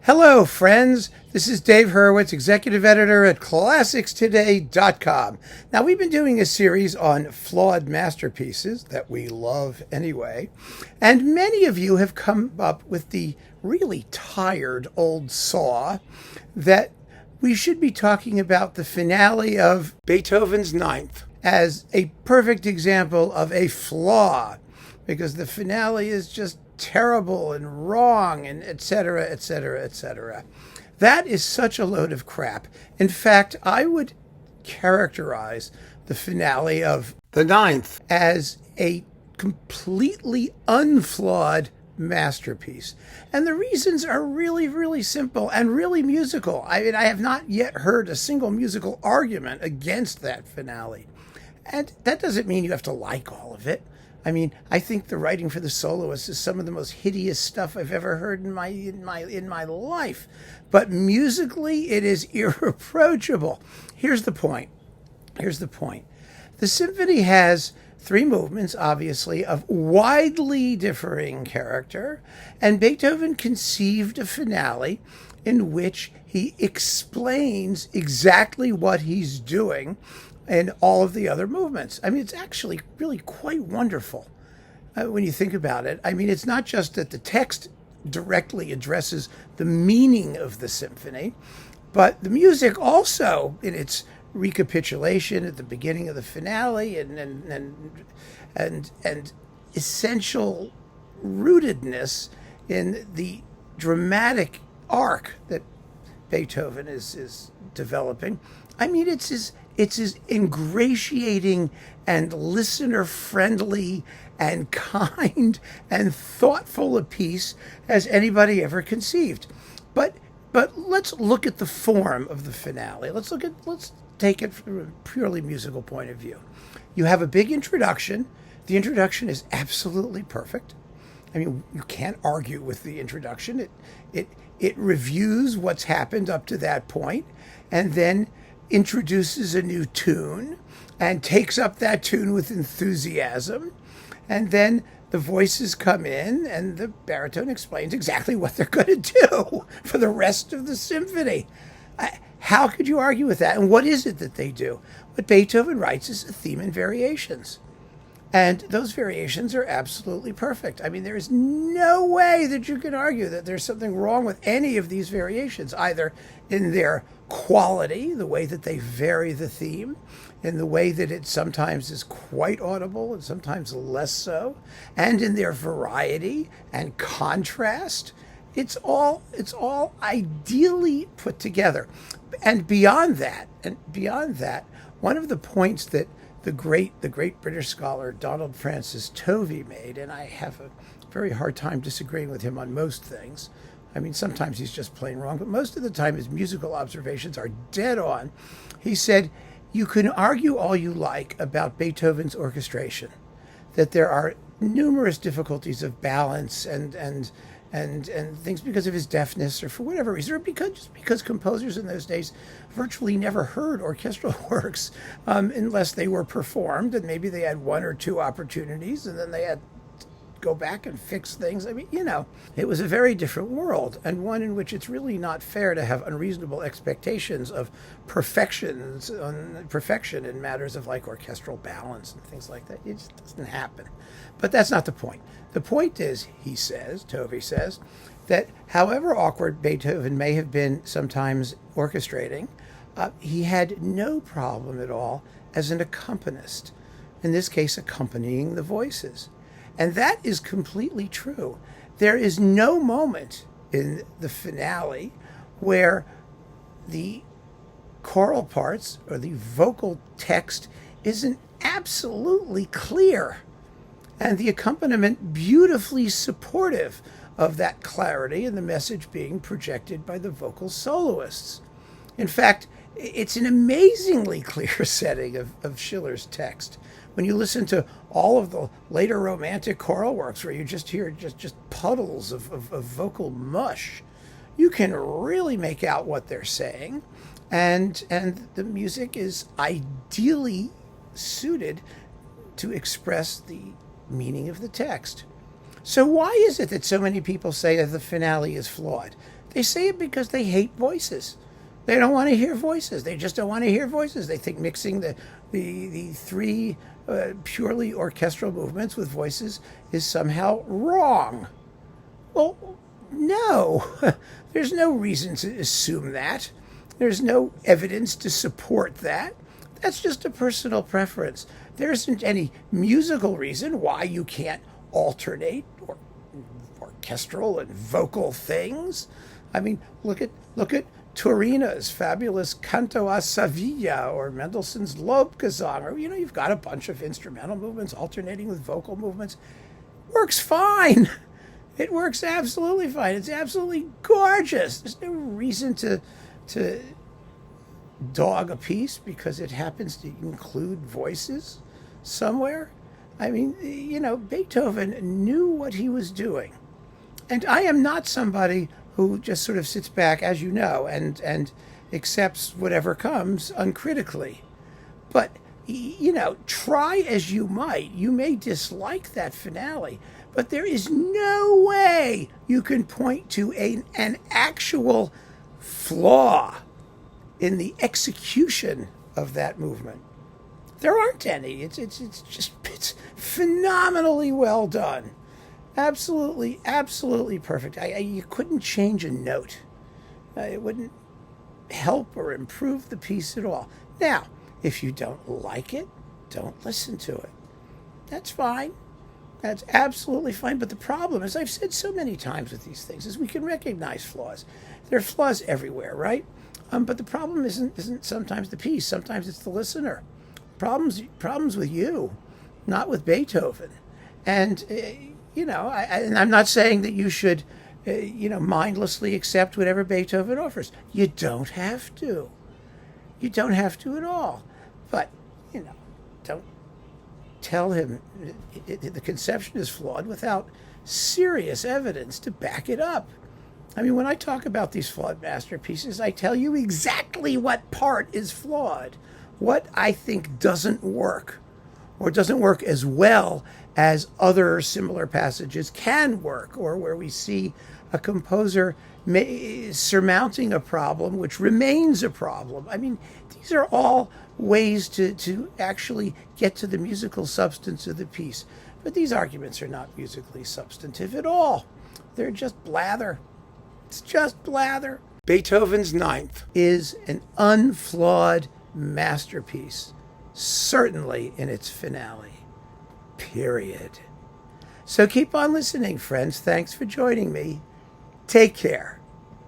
Hello, friends. This is Dave Hurwitz, executive editor at ClassicsToday.com. Now, we've been doing a series on flawed masterpieces that we love anyway, and many of you have come up with the really tired old saw that we should be talking about the finale of Beethoven's Ninth as a perfect example of a flaw, because the finale is just terrible and wrong and etc., etc., etc. That is such a load of crap. In fact, I would characterize the finale of the Ninth as a completely unflawed masterpiece. And the reasons are really, really simple and really musical. I have not yet heard a single musical argument against that finale. And that doesn't mean you have to like all of it. I think the writing for the soloist is some of the most hideous stuff I've ever heard in my life. But musically, it is irreproachable. Here's the point. The symphony has three movements, obviously, of widely differing character, and Beethoven conceived a finale in which he explains exactly what he's doing and all of the other movements. It's actually really quite wonderful when you think about it. It's not just that the text directly addresses the meaning of the symphony, but the music also, in its recapitulation at the beginning of the finale and essential rootedness in the dramatic arc that Beethoven is developing. It's as ingratiating and listener-friendly and kind and thoughtful a piece as anybody ever conceived. But let's look at the form of the finale. Let's take it from a purely musical point of view. You have a big introduction. The introduction is absolutely perfect. You can't argue with the introduction. It reviews what's happened up to that point, and then introduces a new tune and takes up that tune with enthusiasm. And then the voices come in and the baritone explains exactly what they're going to do for the rest of the symphony. How could you argue with that? And what is it that they do? What Beethoven writes is a theme and variations. And those variations are absolutely perfect. There is no way that you can argue that there's something wrong with any of these variations, either in their quality, the way that they vary the theme, in the way that it sometimes is quite audible and sometimes less so, and in their variety and contrast. It's all ideally put together. And beyond that, one of the points that the great British scholar Donald Francis Tovey made, and I have a very hard time disagreeing with him on most things. Sometimes he's just plain wrong, but most of the time his musical observations are dead on. He said, you can argue all you like about Beethoven's orchestration, that there are numerous difficulties of balance and things because of his deafness or for whatever reason, or because composers in those days virtually never heard orchestral works unless they were performed, and maybe they had one or two opportunities and then they had to go back and fix things. It was a very different world, and one in which it's really not fair to have unreasonable expectations of perfection in matters of like orchestral balance and things like that. It just doesn't happen. But that's not the point. The point is, Tovey says, that however awkward Beethoven may have been sometimes orchestrating, he had no problem at all as an accompanist, in this case accompanying the voices. And that is completely true. There is no moment in the finale where the choral parts or the vocal text isn't absolutely clear, and the accompaniment beautifully supportive of that clarity and the message being projected by the vocal soloists. In fact, it's an amazingly clear setting of Schiller's text. When you listen to all of the later romantic choral works where you just hear just puddles of vocal mush, you can really make out what they're saying. And the music is ideally suited to express the meaning of the text. So why is it that so many people say that the finale is flawed? They say it because they hate voices. They don't want to hear voices. They just don't want to hear voices. They think mixing the three purely orchestral movements with voices is somehow wrong. Well, no. There's no reason to assume that. There's no evidence to support that. That's just a personal preference. There isn't any musical reason why you can't alternate orchestral and vocal things. I mean, look at Turina's fabulous Canto a Sevilla or Mendelssohn's Lobgesang, or you've got a bunch of instrumental movements alternating with vocal movements. Works fine. It works absolutely fine. It's absolutely gorgeous. There's no reason to dog a piece because it happens to include voices somewhere. I mean, Beethoven knew what he was doing. And I am not somebody who just sort of sits back, as you know, and accepts whatever comes uncritically. But, try as you might, you may dislike that finale, but there is no way you can point to an actual flaw in the execution of that movement. There aren't any. It's phenomenally well done. Absolutely, absolutely perfect. You couldn't change a note. It wouldn't help or improve the piece at all. Now, if you don't like it, don't listen to it. That's fine. That's absolutely fine. But the problem, as I've said so many times with these things, is we can recognize flaws. There are flaws everywhere, right? But the problem isn't sometimes the piece. Sometimes it's the listener. Problems with you, not with Beethoven. And and I'm not saying that you should, mindlessly accept whatever Beethoven offers. You don't have to. You don't have to at all. But, don't tell him the conception is flawed without serious evidence to back it up. I mean, when I talk about these flawed masterpieces, I tell you exactly what part is flawed, what I think doesn't work, or doesn't work as well as other similar passages can work, or where we see a composer surmounting a problem which remains a problem. I mean, these are all ways to actually get to the musical substance of the piece. But these arguments are not musically substantive at all. They're just blather. It's just blather. Beethoven's Ninth is an unflawed masterpiece, certainly in its finale. Period. So keep on listening, friends. Thanks for joining me. Take care.